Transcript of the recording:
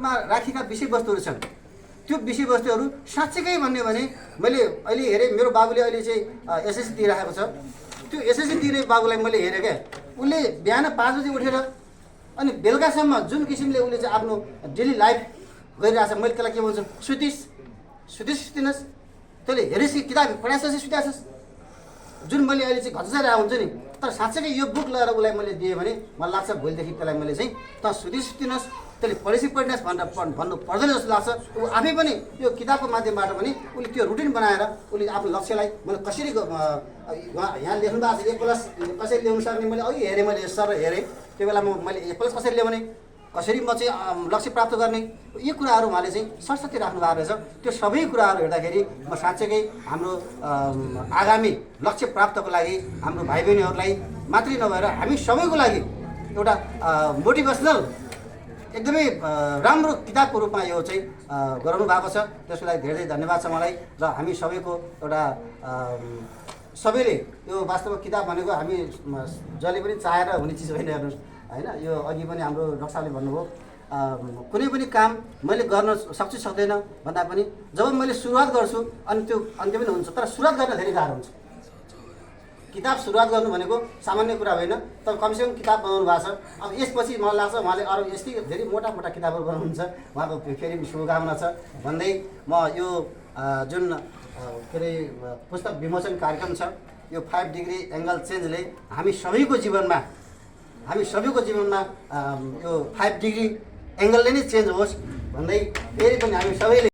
मा राखेका विषयवस्तुहरू छन् त्यो विषयवस्तुहरू साँच्चैकै भन्ने भने मैले अहिले हेरेँ मेरो बाबुले अहिले चाहिँ एसएससी दिइराखेको छ त्यो एसएससी दिने बाबुलाई मैले हेरेँ क्या उसले बिहान 5 बजी उठेर अनि बेलुकासम्म जुन किसिमले उसले चाहिँ आफ्नो डेली लाइफ गरिरहेछ मैले त्यसलाई के भन्छु सुतिनुहोस् तैँले हेरेस् कि किताब पढाएपछि सुताएछस् जुन मैले अहिले चाहिँ घचाएर हुन्छ नि तर साँच्चैकै यो बुक लिएर उसलाई मैले दिएँ भने मलाई लाग्छ भोलिदेखि त्यसलाई मैले चाहिँ त सुतिनुहोस् तैँले पढेपछि पढिनुहोस् भनेर भन्नु पर्दैन जस्तो लाग्छ ऊ आफै पनि यो किताबको माध्यमबाट पनि उसले त्यो रुटिन बनाएर उसले आफ्नो लक्ष्यलाई मैले कसरी यहाँ लेख्नु भएको छ A+ कसरी ल्याउनु सक्ने मैले अघि हेरेँ मैले सर हेरेँ त्यो बेला मैले A+ कसरी ल्याउने कसरी म चाहिँ लक्ष्य प्राप्त गर्ने यी कुराहरू उहाँले चाहिँ सरस्वती राख्नु भएको रहेछ त्यो सबै कुराहरू हेर्दाखेरि म साँच्चैकै हाम्रो आगामी लक्ष्य प्राप्तको लागि हाम्रो भाइ बहिनीहरूलाई मात्रै नभएर हामी सबैको लागि एउटा मोटिभेसनल एकदमै राम्रो किताबको रूपमा यो चाहिँ गराउनु भएको छ त्यसको लागि धेरै धेरै धन्यवाद छ मलाई र हामी सबैको एउटा सबैले यो वास्तवमा किताब भनेको हामी जसले पनि चाहेर हुने चिज होइन हेर्नुहोस् होइन यो अघि पनि हाम्रो डाक्टर साहबले भन्नुभयो कुनै पनि काम मैले गर्न सक्छु सक्दैन भन्दा पनि जब मैले सुरुवात गर्छु अनि त्यो अन्त्य पनि हुन्छ तर सुरुवात गर्न धेरै गाह्रो हुन्छ किताब सुरुवात गर्नु भनेको सामान्य कुरा होइन तर कमसेकम किताब बनाउनु भएको छ अब यसपछि मलाई लाग्छ उहाँले अरू यस्तै धेरै मोटा मोटा किताबहरू बनाउनुहुन्छ उहाँको फेरि शुभकामना छ भन्दै म यो जुन के अरे पुस्तक विमोचन कार्यक्रम छ यो 5 डिग्री एङ्गल चेन्जले हामी सबैको जीवनमा यो 5 डिग्री एङ्गलले नै चेन्ज होस् भन्दै फेरि पनि हामी सबैले